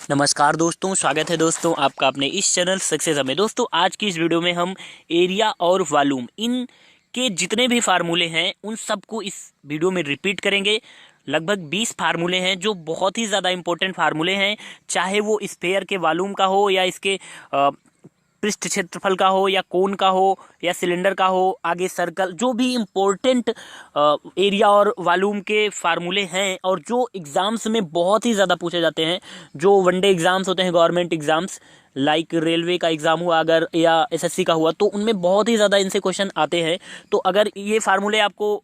नमस्कार दोस्तों, स्वागत है दोस्तों आपका अपने इस चैनल सक्सेस में। दोस्तों आज की इस वीडियो में हम एरिया और वॉल्यूम इन के जितने भी फार्मूले हैं उन सबको इस वीडियो में रिपीट करेंगे। लगभग 20 फार्मूले हैं जो बहुत ही ज़्यादा इंपॉर्टेंट फार्मूले हैं, चाहे वो स्फेयर के वॉल्यूम का हो या इसके पृष्ठ क्षेत्रफल का हो या कोन का हो या सिलेंडर का हो, आगे सर्कल, जो भी इम्पोर्टेंट एरिया और वॉल्यूम के फार्मूले हैं और जो एग्ज़ाम्स में बहुत ही ज़्यादा पूछे जाते हैं, जो वनडे एग्ज़ाम्स होते हैं, गवर्नमेंट एग्ज़ाम्स लाइक रेलवे का एग्ज़ाम हुआ अगर या एसएससी का हुआ, तो उनमें बहुत ही ज़्यादा इनसे क्वेश्चन आते हैं। तो अगर ये फार्मूले आपको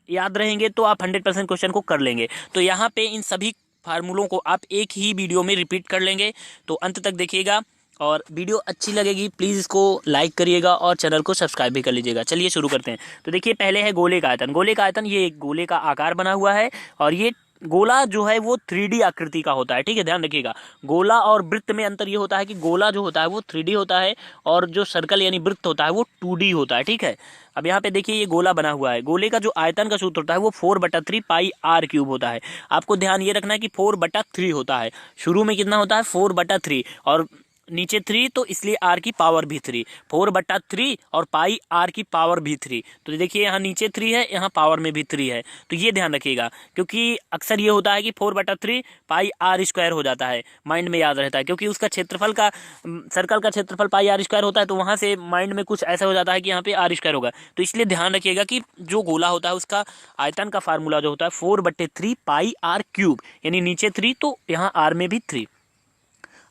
याद रहेंगे तो आप 100% क्वेश्चन को कर लेंगे। तो यहाँ पे इन सभी फार्मूलों को आप एक ही वीडियो में रिपीट कर लेंगे, तो अंत तक देखिएगा और वीडियो अच्छी लगेगी प्लीज़ इसको लाइक करिएगा और चैनल को सब्सक्राइब भी कर लीजिएगा। चलिए शुरू करते हैं। तो देखिए पहले है गोले का आयतन। गोले का आयतन, ये एक गोले का आकार बना हुआ है और ये गोला जो है वो 3D आकृति का होता है। ठीक है, ध्यान रखिएगा। गोला और वृत्त में अंतर ये होता है कि गोला जो होता है वो 3D होता है और जो सर्कल यानी वृत्त होता है वो 2D होता है। ठीक है, अब यहाँ पे देखिए ये गोला बना हुआ है। गोले का जो आयतन का सूत्र होता है वो 4/3 पाई आर क्यूब होता है। आपको ध्यान ये रखना है कि 4/3 होता है। शुरू में कितना होता है 4/3 और नीचे 3, तो इसलिए आर की पावर भी 3। 4/3 और पाई आर की पावर भी 3। तो देखिए यहाँ नीचे 3 है, यहाँ पावर में भी 3 है। तो ये ध्यान रखिएगा क्योंकि अक्सर ये होता है कि 4/3 पाई आर स्क्वायर हो जाता है, माइंड में याद रहता है क्योंकि उसका क्षेत्रफल का सर्कल का क्षेत्रफल पाई आर स्क्वायर होता है, तो वहाँ से माइंड में कुछ ऐसा हो जाता है कि यहाँ पे आर स्क्वायर होगा। तो इसलिए ध्यान रखिएगा कि जो गोला होता है उसका आयतन का फार्मूला जो होता है 4/3 पाई आर क्यूब, यानी नीचे 3 तो यहाँ आर में भी 3।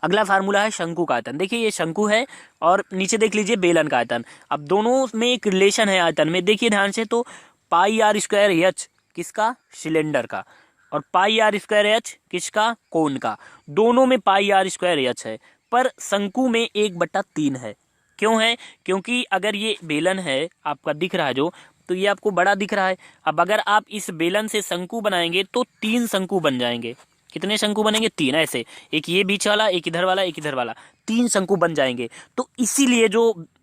अगला फार्मूला है शंकु का आयतन। देखिए ये शंकु है और नीचे देख लीजिए बेलन का आयतन। अब दोनों में एक रिलेशन है आयतन में, देखिए ध्यान से। तो पाई आर स्क्वायर एच किसका, सिलेंडर का, और पाई आर स्क्वायर एच किसका, कोन का। दोनों में पाई आर स्क्वायर एच है, पर शंकु में 1/3 है। क्यों है? क्योंकि अगर ये बेलन है आपका दिख रहा है जो, तो ये आपको बड़ा दिख रहा है। अब अगर आप इस बेलन से शंकु बनाएंगे तो 3 शंकु बन जाएंगे। कितने शंकु बनेंगे? 3। ऐसे एक ये बीच वाला, एक इधर वाला, एक इधर वाला, 3 शंकु बन जाएंगे। तो इसीलिए जो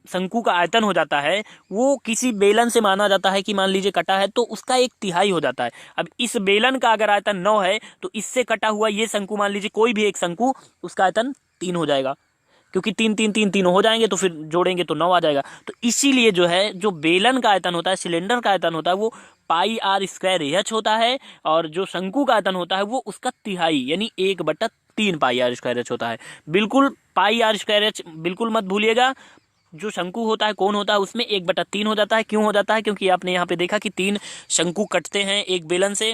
शंकु का आयतन हो जाता है वो किसी बेलन से माना जाता है कि मान लीजिए कटा है तो उसका 1/3 हो जाता है। अब इस बेलन का अगर आयतन 9 है तो इससे कटा हुआ ये शंकु, मान लीजिए कोई भी एक शंकु, उसका आयतन 3 हो जाएगा, क्योंकि 3 3 3 3 हो जाएंगे तो फिर जोड़ेंगे तो 9 आ जाएगा। तो इसीलिए जो है जो बेलन का आयतन होता है, सिलेंडर का आयतन होता है, वो पाई आर स्क्वायर एच होता है और जो शंकु का आयतन होता है वो उसका तिहाई यानी 1/3 पाई आर स्क्वायर एच होता है। बिल्कुल पाई आर स्क्वायर एच बिल्कुल मत भूलिएगा। जो शंकु होता है, कौन होता है, उसमें 1/3 हो जाता है। क्यों हो जाता है? क्योंकि आपने यहाँ पे देखा कि 3 शंकु कटते हैं एक बेलन से।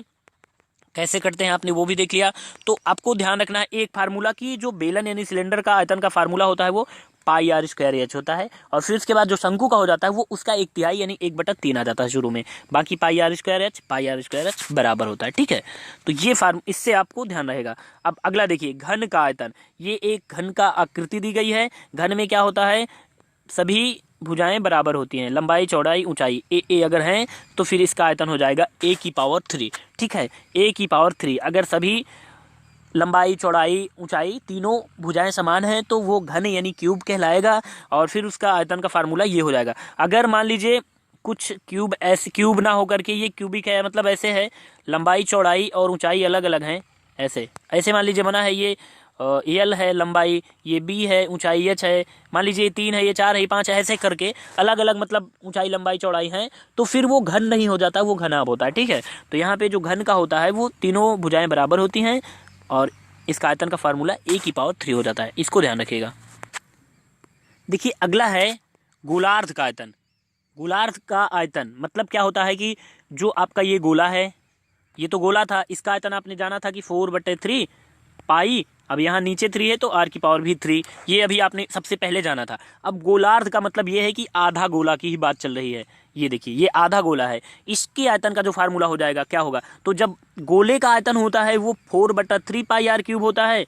कैसे करते हैं आपने वो भी देख लिया। तो आपको ध्यान रखना है एक फार्मूला की, जो बेलन यानी सिलेंडर का आयतन का फार्मूला होता है वो पाई आर स्क्वायर एच होता है, और फिर उसके बाद जो शंकु का हो जाता है वो उसका 1/3 यानी 1/3 आ जाता है शुरू में। बाकी पाई आर स्क्वायर एच बराबर होता है। ठीक है, तो ये इससे आपको ध्यान रहेगा। अब अगला देखिए घन का आयतन। ये एक घन का आकृति दी गई है। घन में क्या होता है, सभी भुजाएं बराबर होती हैं, लंबाई चौड़ाई ऊंचाई ए अगर हैं तो फिर इसका आयतन हो जाएगा a⁻3। ठीक है, a⁻3। अगर सभी लंबाई चौड़ाई ऊंचाई तीनों भुजाएं समान हैं तो वो घन यानी क्यूब कहलाएगा, और फिर उसका आयतन का फार्मूला ये हो जाएगा। अगर मान लीजिए कुछ क्यूब ऐसे क्यूब ना होकर के ये क्यूबिक है, मतलब ऐसे है, लंबाई चौड़ाई और ऊंचाई अलग अलग हैं, ऐसे ऐसे मान लीजिए बना है, ये एल है लंबाई, ये बी है, ऊंचाई एच है, मान लीजिए ये 3 है, ये 4 है, ये 5 है, ऐसे करके अलग अलग मतलब ऊंचाई लंबाई चौड़ाई है, तो फिर वो घन नहीं हो जाता, वो घनाभ होता है। ठीक है, तो यहाँ पे जो घन का होता है वो तीनों भुजाएं बराबर होती हैं और इसका आयतन का फार्मूला a⁻3 हो जाता है। इसको ध्यान रखिएगा। देखिए अगला है गोलार्ध का आयतन। गोलार्ध का आयतन मतलब क्या होता है कि जो आपका ये गोला है, ये तो गोला था, इसका आयतन आपने जाना था कि 4/3 पाई, अब यहाँ नीचे 3 है तो आर की पावर भी 3, ये अभी आपने सबसे पहले जाना था। अब गोलार्ध का मतलब ये है कि आधा गोला की ही बात चल रही है। ये देखिए ये आधा गोला है, इसके आयतन का जो फार्मूला हो जाएगा क्या होगा, तो जब गोले का आयतन होता है वो 4/3 पाई आर क्यूब होता है,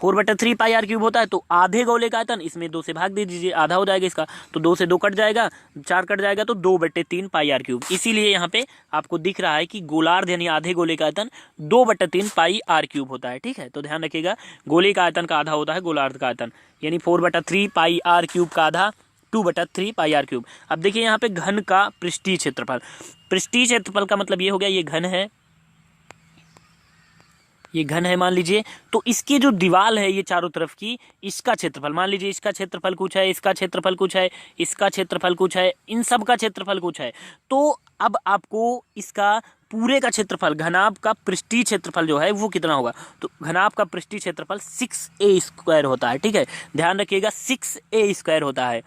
4/3 पाई आर क्यूब होता है, तो आधे गोले का आयतन इसमें 2 से भाग दे दीजिए, आधा हो जाएगा इसका, तो 2 से 2 कट जाएगा, 4 कट जाएगा, तो 2/3 पाई आर क्यूब। इसीलिए यहाँ पे आपको दिख रहा है कि गोलार्ध यानी आधे गोले का आयतन 2/3 पाई आर क्यूब होता है। ठीक है, तो ध्यान रखिएगा गोले का आयतन का आधा होता है गोलार्ध का आयतन, यानी 4/3 पाई आर क्यूब का आधा 2/3 पाई आर क्यूब। अब देखिए यहाँ पे घन का पृष्ठीय क्षेत्रफल। पृष्ठीय क्षेत्रफल का मतलब ये हो गया, ये घन है, ये घन है मान लीजिए, तो इसकी जो दीवार है ये चारों तरफ की, इसका क्षेत्रफल मान लीजिए, इसका क्षेत्रफल कुछ है, इसका क्षेत्रफल कुछ है, इसका क्षेत्रफल कुछ है, इन सब का क्षेत्रफल कुछ है। तो अब आपको इसका पूरे का क्षेत्रफल, घनाभ का पृष्ठीय क्षेत्रफल जो है वो कितना होगा, तो घनाभ का पृष्ठीय क्षेत्रफल 6a² होता है। ठीक है, ध्यान रखिएगा 6a² होता है।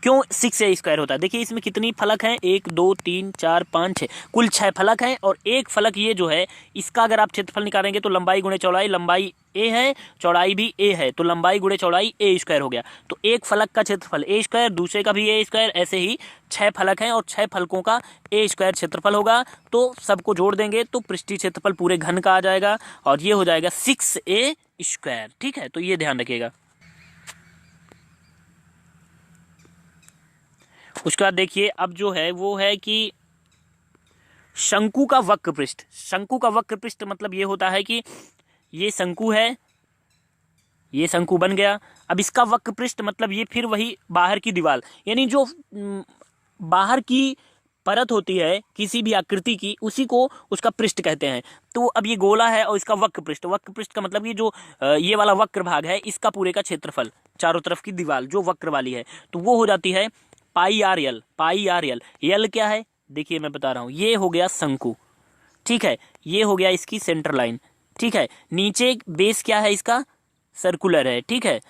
क्यों 6a² होता है, देखिए इसमें कितनी फलक हैं, 1 2 3 4 5 6, कुल 6 फलक हैं। और एक फलक ये जो है, इसका अगर आप क्षेत्रफल निकालेंगे तो लंबाई गुणे चौड़ाई, लंबाई a है, चौड़ाई भी a है, तो लंबाई गुणे चौड़ाई a² हो गया। तो एक फलक का क्षेत्रफल a², दूसरे का भी a², ऐसे ही 6 फलक हैं और 6 फलकों का a² क्षेत्रफल होगा। तो सबको जोड़ देंगे तो पृष्ठीय क्षेत्रफल पूरे घन का आ जाएगा और ये हो जाएगा 6a²। ठीक है, तो ये ध्यान रखिएगा। उसके बाद देखिए अब जो है वो है कि शंकु का वक्र पृष्ठ। शंकु का वक्र पृष्ठ मतलब ये होता है कि ये शंकु है, ये शंकु बन गया। अब इसका वक्र पृष्ठ मतलब ये फिर वही बाहर की दीवार, यानी जो बाहर की परत होती है किसी भी आकृति की, उसी को उसका पृष्ठ कहते हैं। तो अब ये गोला है और इसका वक्र पृष्ठ, वक्र पृष्ठ का मतलब ये जो ये वाला वक्र भाग है, इसका पूरे का क्षेत्रफल, चारों तरफ की दीवार जो वक्र वाली है, तो वो हो जाती है pi are L. Pi are यल, यल क्या है देखिए मैं बता रहा हूँ, ये हो गया शंकु। ठीक है, ये हो गया इसकी सेंटर लाइन। ठीक है, नीचे बेस क्या है इसका, सर्कुलर है। ठीक है,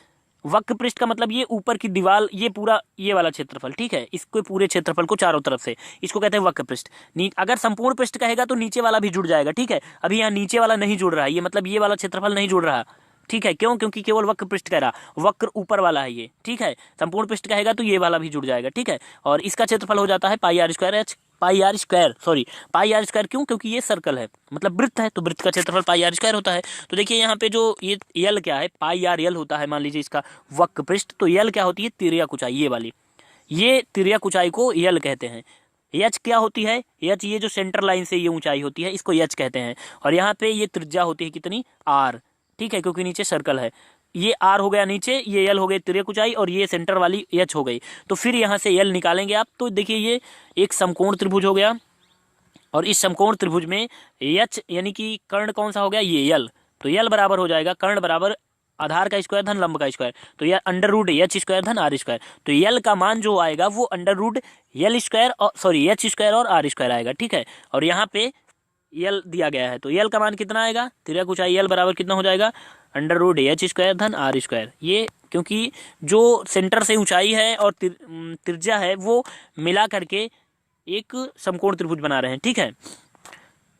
वक्र पृष्ठ का मतलब ये ऊपर की दीवार, ये पूरा ये वाला क्षेत्रफल। ठीक है, इसको पूरे क्षेत्रफल को चारों तरफ से, इसको कहते हैं वक्र पृष्ठ। अगर संपूर्ण पृष्ठ कहेगा तो नीचे वाला भी जुड़ जाएगा। ठीक है, अभी यहाँ नीचे वाला नहीं जुड़ रहा है, ये मतलब ये वाला क्षेत्रफल नहीं जुड़ रहा। ठीक है, क्यों, क्योंकि केवल वक्र पृष्ठ कह रहा, वक्र ऊपर वाला है ये। ठीक है, संपूर्ण पृष्ठ कहेगा तो ये वाला भी जुड़ जाएगा। ठीक है, और इसका क्षेत्रफल हो जाता है pi r square h, pi r square, sorry pi r square. क्यों, क्योंकि ये सर्कल है, मतलब वृत्त है, तो वृत्त का क्षेत्रफल पाई आर स्क्वायर होता है। तो देखिए यहाँ पे जो ये यल क्या है, पाई आर यल होता है मान लीजिए इसका वक्र पृष्ठ। तो यल क्या होती है, तिर्यक ऊंचाई, ये वाली, ये तिर्यक ऊंचाई को यल कहते हैं। यच क्या होती है, यच ये जो सेंटर लाइन से ये ऊंचाई होती है, इसको यच कहते हैं। और यहाँ पे ये त्रिज्या होती है कितनी, आर। ठीक है, क्योंकि नीचे सर्कल है, ये आर हो गया नीचे, ये यल हो गई तिर्यक ऊंचाई, और ये सेंटर वाली एच हो गई। तो फिर यहाँ से यल निकालेंगे आप, तो देखिए ये एक समकोण त्रिभुज हो गया, और इस समकोण त्रिभुज में एच यानी कि कर्ण कौन सा हो गया, ये यल। तो यल बराबर हो जाएगा कर्ण बराबर आधार का स्क्वायर धन लंब का स्क्वायर, तो यह अंडर रूट एच स्क्वायर धन आर स्क्वायर। तो यल का मान जो आएगा वो अंडर रूट यल स्क्वायर और सॉरी एच स्क्वायर और आर स्क्वायर आएगा। ठीक है, और यहाँ पे यल दिया गया है, तो यल का मान कितना आएगा, तिर्यक ऊंचाई यल बराबर कितना हो जाएगा, अंडर रूट एच स्क्वायर धन आर स्क्वायर। ये क्योंकि जो सेंटर से ऊंचाई है और त्रिज्या है वो मिला करके एक समकोण त्रिभुज बना रहे हैं। ठीक है,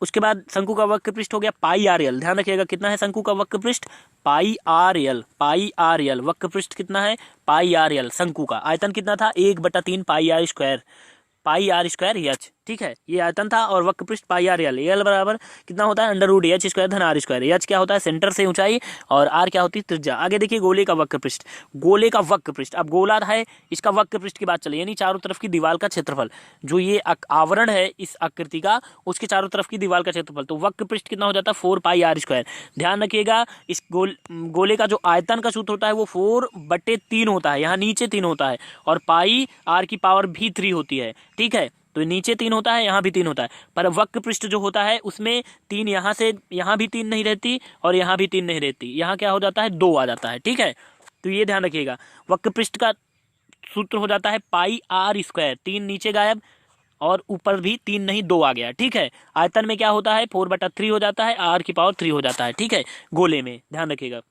उसके बाद शंकु का वक्र पृष्ठ हो गया पाई आर यल। ध्यान रखिएगा कितना है शंकु का वक्र पृष्ठ, पाई आर यल। पाई आर यल वक्र पृष्ठ कितना है, पाई आर यल। शंकु का आयतन कितना था, 1/3 pi r square, pi r square h. ठीक है, ये आयतन था, और वक्र पृष्ठ पाई आर यल। यल बराबर कितना होता है, अंडर रूट एच स्क्वायर धन आर स्क्वायर। एच क्या होता है, सेंटर से ऊंचाई, और आर क्या होती है, त्रिज्या। आगे देखिए गोले का वक्र पृष्ठ, गोले का वक्र पृष्ठ, अब गोला है, इसका वक्र पृष्ठ की बात चले, यानी चारों तरफ की दीवार का क्षेत्रफल, जो ये आवरण है इस आकृति का, उसके चारों तरफ की दीवार का क्षेत्रफल। तो वक्र पृष्ठ कितना हो जाता है, 4 पाई आर स्क्वायर। ध्यान रखिएगा इस गोले का जो आयतन का सूत्र होता है वो 4/3 होता है, यहाँ नीचे 3 होता है, और पाई आर की पावर भी 3 होती है। ठीक है, तो नीचे 3 होता है, यहाँ भी 3 होता है, पर वक्र पृष्ठ जो होता है उसमें 3 यहाँ से, यहाँ भी 3 नहीं रहती और यहाँ भी 3 नहीं रहती, यहाँ क्या हो जाता है, 2 आ जाता है। ठीक है, तो ये ध्यान रखिएगा, वक्र पृष्ठ का सूत्र हो जाता है पाई आर स्क्वायर, 3 नीचे गायब और ऊपर भी 3 नहीं 2 आ गया। ठीक है, आयतन में क्या होता है, 4/3 हो जाता है, आर की पावर 3 हो जाता है। ठीक है, गोले में ध्यान रखिएगा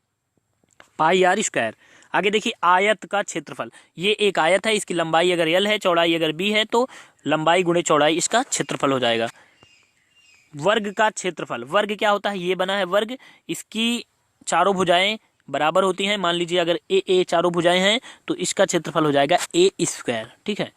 पाई आर स्क्वायर। आगे देखिए आयत का क्षेत्रफल, ये एक आयत है, इसकी लंबाई अगर यल है, चौड़ाई अगर बी है, तो लंबाई गुणे चौड़ाई इसका क्षेत्रफल हो जाएगा। वर्ग का क्षेत्रफल, वर्ग क्या होता है, ये बना है वर्ग, इसकी चारों भुजाएं बराबर होती हैं। मान लीजिए अगर ए चारों भुजाएं हैं तो इसका क्षेत्रफल हो जाएगा ए स्क्वायर। ठीक है,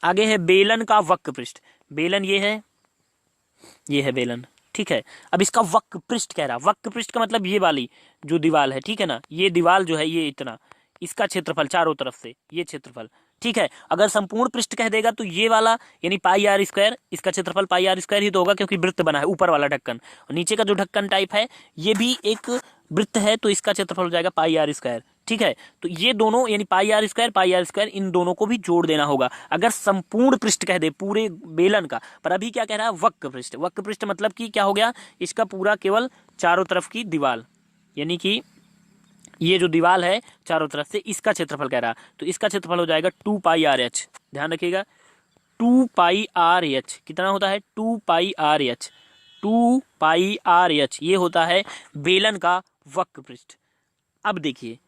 आगे है बेलन का वक्र पृष्ठ। बेलन ये है बेलन। ठीक है, अब इसका वक्र पृष्ठ कह रहा, वक्र पृष्ठ का मतलब ये वाली जो दीवार है, ठीक है ना, ये दीवार जो है ये इतना, इसका क्षेत्रफल चारों तरफ से ये क्षेत्रफल। ठीक है, अगर संपूर्ण पृष्ठ कह देगा तो ये वाला यानी पाई आर स्क्वायर, इसका क्षेत्रफल पाई आर स्क्वायर ही तो होगा, क्योंकि वृत्त बना है ऊपर वाला ढक्कन, और नीचे का जो ढक्कन टाइप है ये भी एक वृत्त है, तो इसका क्षेत्रफल हो जाएगा पाई आर स्क्वायर। ठीक है। तो ये दोनों यानी पाई आर स्क्वायर इन दोनों को भी जोड़ देना होगा अगर संपूर्ण पृष्ठ कह दे पूरे बेलन का। पर अभी क्या कह रहा है, वक्र पृष्ठ। वक्र पृष्ठ मतलब कि क्या हो गया, इसका पूरा केवल चारों तरफ की दीवार, यानी कि ये जो दीवार है चारों तरफ से, इसका क्षेत्रफल कह रहा है। तो इसका क्षेत्रफल हो जाएगा 2 पाई आर एच। ध्यान रखिएगा 2 पाई आर एच कितना होता है, 2 पाई आर एच। 2 पाई आर एच ये होता है बेलन का वक्र पृष्ठ। अब देखिए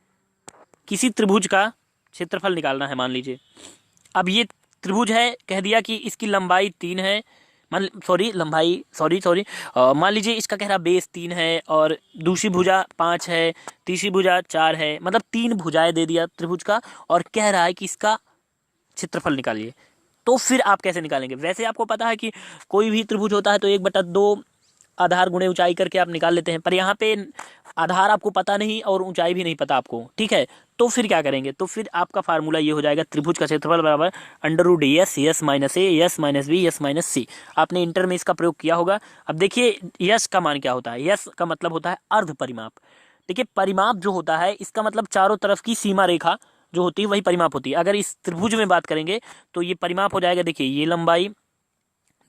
किसी त्रिभुज का क्षेत्रफल निकालना है, मान लीजिए अब ये त्रिभुज है, कह दिया कि इसकी लंबाई 3 है, मान लीजिए इसका कह रहा बेस 3 है और दूसरी भुजा 5 है, तीसरी भुजा 4 है, मतलब 3 भुजाएं दे दिया त्रिभुज का और कह रहा है कि इसका क्षेत्रफल निकालिए। तो फिर आप कैसे निकालेंगे, वैसे आपको पता है कि कोई भी त्रिभुज होता है तो 1/2 आधार गुणे ऊंचाई करके आप निकाल लेते हैं, पर यहाँ पे आधार आपको पता नहीं और ऊंचाई भी नहीं पता आपको, ठीक है। तो फिर क्या करेंगे, तो फिर आपका फार्मूला ये हो जाएगा, त्रिभुज का क्षेत्रफल बराबर under s s minus a s minus b s minus c. आपने इंटर में इसका प्रयोग किया होगा। अब देखिए यस का मान क्या होता है, यस का मतलब होता है अर्ध परिमाप। देखिए परिमाप जो होता है इसका मतलब चारों तरफ की सीमा रेखा जो होती है वही परिमाप होती है। अगर इस त्रिभुज में बात करेंगे तो ये परिमाप हो जाएगा, देखिए ये लंबाई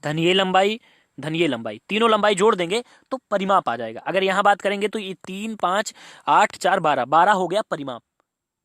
धन ये लंबाई धन ये लंबाई, तीनों लंबाई जोड़ देंगे तो परिमाप आ जाएगा। अगर यहाँ बात करेंगे तो ये 3 5 8 4 12 हो गया परिमाप,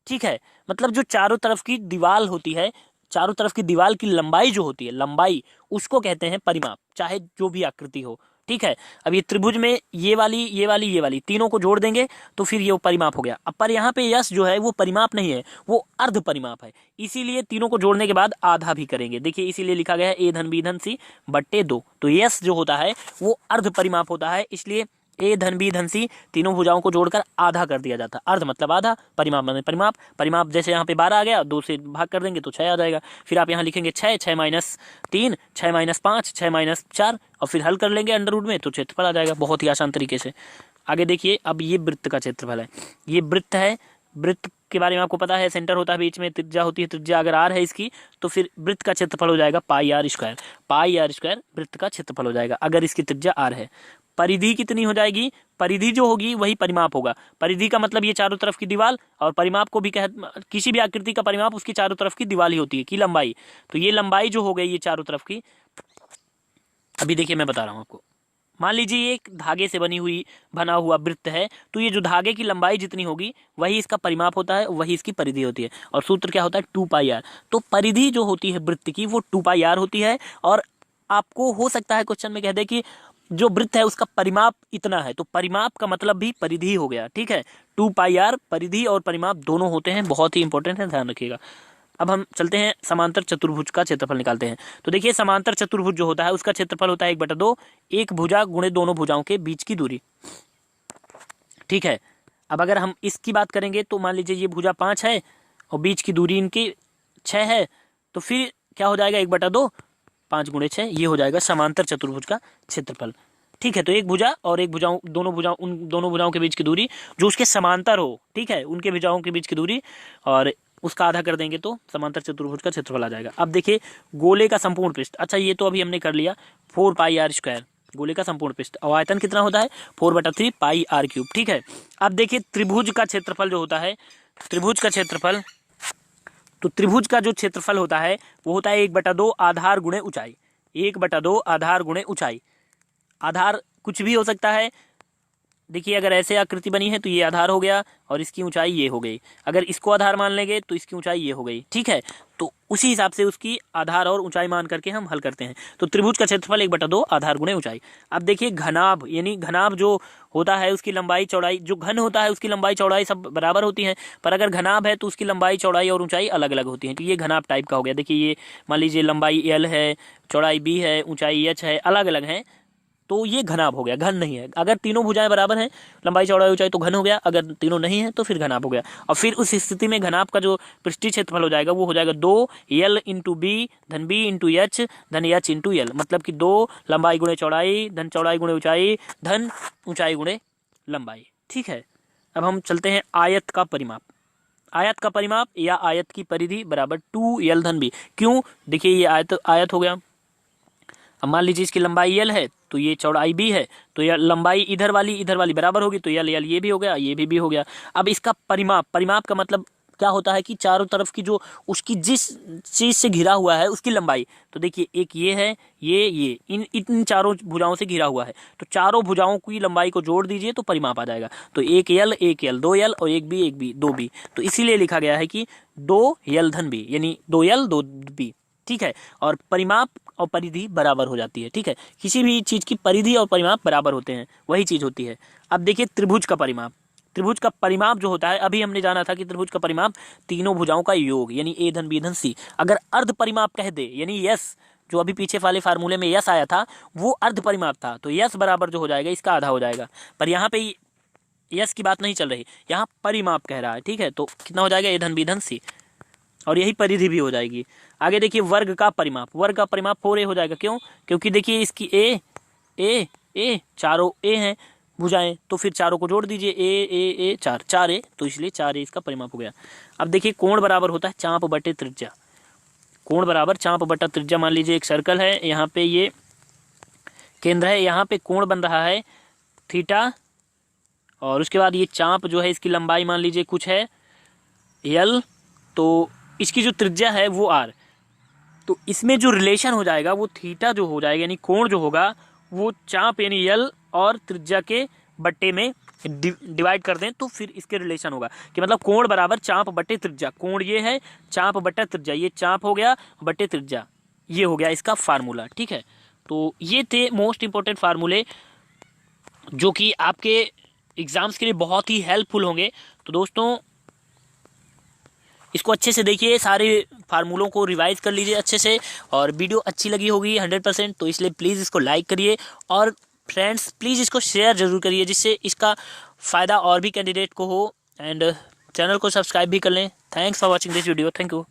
ठीक है। मतलब जो चारों तरफ की दीवार होती है, चारों तरफ की दीवार की लंबाई जो होती है, लंबाई उसको कहते हैं परिमाप, चाहे जो भी आकृति हो, ठीक है। अब ये त्रिभुज में ये वाली तीनों को जोड़ देंगे तो फिर ये परिमाप हो गया। अब पर यहाँ पे यश जो है वो परिमाप नहीं है, वो अर्ध परिमाप है, इसीलिए तीनों को जोड़ने के बाद आधा भी करेंगे। देखिए इसीलिए लिखा गया है ए धन बी धन सी बट्टे 2। तो यश जो होता है वो अर्ध परिमाप होता है, इसलिए ए धन बी धन सी तीनों भुजाओं को जोड़कर आधा कर दिया जाता है। अर्ध मतलब आधा, परिमाप मतलब परिमाप। परिमाप जैसे यहाँ पे 12 आ गया, 2 से भाग कर देंगे तो 6 आ जाएगा। फिर आप यहाँ लिखेंगे 6 6 माइनस 3 6 माइनस 5 6 माइनस 4 और फिर हल कर लेंगे अंडर रूट में तो क्षेत्रफल आ जाएगा, बहुत ही आसान तरीके से। आगे देखिए अब ये वृत्त का क्षेत्रफल है, ये वृत्त है। वृत्त के बारे में आपको पता है, सेंटर होता है बीच में, त्रिज्या होती है, त्रिज्या अगर आर है इसकी तो फिर वृत्त का क्षेत्रफल हो जाएगा pi r square. Pi r square वृत्त का क्षेत्रफल हो जाएगा अगर इसकी त्रिज्या आर है। परिधि कितनी हो जाएगी, परिधि जो होगी वही परिमाप होगा। परिधि का मतलब ये चारों तरफ की दीवार, और परिमाप को भी किसी भी आकृति का परिमाप उसकी चारों तरफ की दीवार ही होती है की लंबाई। तो ये लंबाई जो हो गई ये चारों तरफ की, अभी देखिए मैं बता रहा हूँ आपको। मान लीजिए ये एक धागे से बना हुआ वृत्त है, तो ये जो धागे की लंबाई जितनी होगी वही इसका परिमाप होता है, वही इसकी परिधि होती है। और सूत्र क्या होता है 2 पाई आर। तो परिधि जो होती है वृत्त की वो 2 पाई आर होती है। और आपको हो सकता है क्वेश्चन में कह दे कि जो वृत्त है उसका परिमाप इतना है, तो परिमाप का मतलब भी परिधि हो गया, ठीक है। 2 पाई आर परिधि और परिमाप दोनों होते हैं, बहुत ही इंपॉर्टेंट है, ध्यान रखिएगा। अब हम चलते हैं समांतर चतुर्भुज का क्षेत्रफल निकालते हैं। तो देखिए समांतर चतुर्भुज जो होता है उसका क्षेत्रफल होता है 1/2 एक भुजा गुणे दोनों भुजाओं के बीच की दूरी, ठीक है। अब अगर हम इसकी बात करेंगे तो मान लीजिए ये भुजा 5 है और बीच की दूरी इनकी 6 है, तो फिर क्या हो जाएगा 1/2 5 गुणे 6, ये हो जाएगा समांतर चतुर्भुज का क्षेत्रफल, ठीक है। तो एक भुजा और एक भुजाओं उन दोनों भुजाओं के बीच की दूरी जो उसके समांतर हो, ठीक है, उनके भुजाओं के बीच की दूरी और उसका आधा कर देंगे तो समांतर चतुर्भुज का क्षेत्रफल आ जाएगा। अब देखिए गोले का संपूर्ण पृष्ठ, अच्छा ये तो अभी हमने कर लिया 4 पाई आर स्क्वायर, गोले का संपूर्ण पृष्ठ। और आयतन कितना होता है 4/3 पाई आर क्यूब, ठीक है। अब देखिए त्रिभुज का क्षेत्रफल जो होता है, त्रिभुज का क्षेत्रफल, तो त्रिभुज का जो क्षेत्रफल होता है वो होता है 1/2 आधार गुणे ऊंचाई। 1/2 आधार गुणे ऊंचाई, आधार कुछ भी हो सकता है। देखिए अगर ऐसे आकृति बनी है तो ये आधार हो गया और इसकी ऊंचाई ये हो गई, अगर इसको आधार मान लेंगे तो इसकी ऊंचाई ये हो गई, ठीक है। तो उसी हिसाब से उसकी आधार और ऊंचाई मान करके हम हल करते हैं। तो त्रिभुज का क्षेत्रफल 1/2 आधार गुणे ऊंचाई। अब देखिए घनाभ, यानी घनाभ जो होता है उसकी लंबाई चौड़ाई, जो घन होता है उसकी लंबाई चौड़ाई सब बराबर होती है, पर अगर घनाभ है तो उसकी लंबाई चौड़ाई और ऊंचाई अलग अलग होती है। तो ये घनाभ टाइप का हो गया। देखिए ये मान लीजिए लंबाई एल है, चौड़ाई बी है, ऊंचाई एच है, अलग अलग है, तो ये घनाभ हो गया, घन नहीं है। अगर तीनों भुजाएं बराबर हैं, लंबाई चौड़ाई ऊंचाई, तो घन हो गया, अगर तीनों नहीं है तो फिर घनाभ हो गया। और फिर उस स्थिति में घनाभ का जो पृष्ठीय क्षेत्रफल हो जाएगा वो हो जाएगा 2 एल इंटू बी धन बी इंटू एच धन एच इंटू एल, मतलब कि 2 लंबाई गुणे चौड़ाई धन चौड़ाई गुणे ऊंचाई धन ऊंचाई गुणे लंबाई, ठीक है। अब हम चलते हैं आयत का परिमाप। आयत का परिमाप या आयत की परिधि बराबर 2 एल धन बी। क्यों, देखिए ये आयत हो गया। अब मान लीजिए इसकी लंबाई l है तो ये चौड़ाई b है, तो यह लंबाई इधर वाली बराबर होगी, तो l ये भी हो गया, ये भी हो गया। अब इसका परिमाप का मतलब क्या होता है कि चारों तरफ की जो उसकी जिस चीज से घिरा हुआ है उसकी लंबाई। तो देखिए एक ये है, ये इन चारों भुजाओं से घिरा हुआ है, तो चारों भुजाओं की लंबाई को जोड़ दीजिए तो परिमाप आ जाएगा। तो एक l 2l और एक b 2b। तो इसीलिए लिखा गया है कि 2l धन b, यानी 2l 2b। ठीक है, और परिमाप और परिधि बराबर हो जाती है। ठीक है, किसी भी चीज की परिधि और परिमाप बराबर होते हैं, वही चीज होती है। अब देखिए त्रिभुज का परिमाप। त्रिभुज का परिमाप जो होता है, अभी हमने जाना था कि त्रिभुज का परिमाप तीनों भुजाओं का योग, यानी a धन b धन c। अगर अर्ध परिमाप कह दे, यानी यस, जो अभी पीछे वाले फार्मूले में यस आया था वो अर्ध परिमाप था, तो यस बराबर जो हो जाएगा इसका आधा हो जाएगा। पर यहाँ पे यस की बात नहीं चल रही, यहाँ परिमाप कह रहा है। ठीक है, तो कितना हो जाएगा a धन b धन c, और यही परिधि भी हो जाएगी। आगे देखिए वर्ग का परिमाप। वर्ग का परिमाप 4a हो जाएगा। क्यों? क्योंकि देखिए इसकी ए चारों ए हैं भुजाएं, तो फिर चारों को जोड़ दीजिए, ए 4a, तो इसलिए 4a इसका परिमाप हो गया। अब देखिए कोण बराबर होता है चाप बटे त्रिज्या। कोण बराबर चाप बटा त्रिज्या। मान लीजिए एक सर्कल है, यहाँ पे ये केंद्र है, यहाँ पे कोण बन रहा है थीटा, और उसके बाद ये चाप जो है इसकी लंबाई मान लीजिए कुछ है l, तो इसकी जो त्रिज्या है वो r। तो इसमें जो रिलेशन हो जाएगा वो थीटा जो हो जाएगा, यानी कोण जो होगा वो चाप यानी l और त्रिज्या के बट्टे में डिवाइड कर दें तो फिर इसके रिलेशन होगा कि मतलब कोण बराबर चाप बट्टे त्रिज्या। कोण ये है, चाप बट्टा त्रिज्या, ये चाप हो गया बट्टे त्रिज्या, ये हो गया इसका फार्मूला। ठीक है, तो ये थे मोस्ट इंपॉर्टेंट फार्मूले जो कि आपके एग्जाम्स के लिए बहुत ही हेल्पफुल होंगे। तो दोस्तों इसको अच्छे से देखिए, सारे फार्मूलों को रिवाइज कर लीजिए अच्छे से, और वीडियो अच्छी लगी होगी 100%, तो इसलिए प्लीज़ इसको लाइक करिए, और फ्रेंड्स प्लीज़ इसको शेयर जरूर करिए जिससे इसका फ़ायदा और भी कैंडिडेट को हो, एंड चैनल को सब्सक्राइब भी कर लें। Thanks for watching this video. Thank you.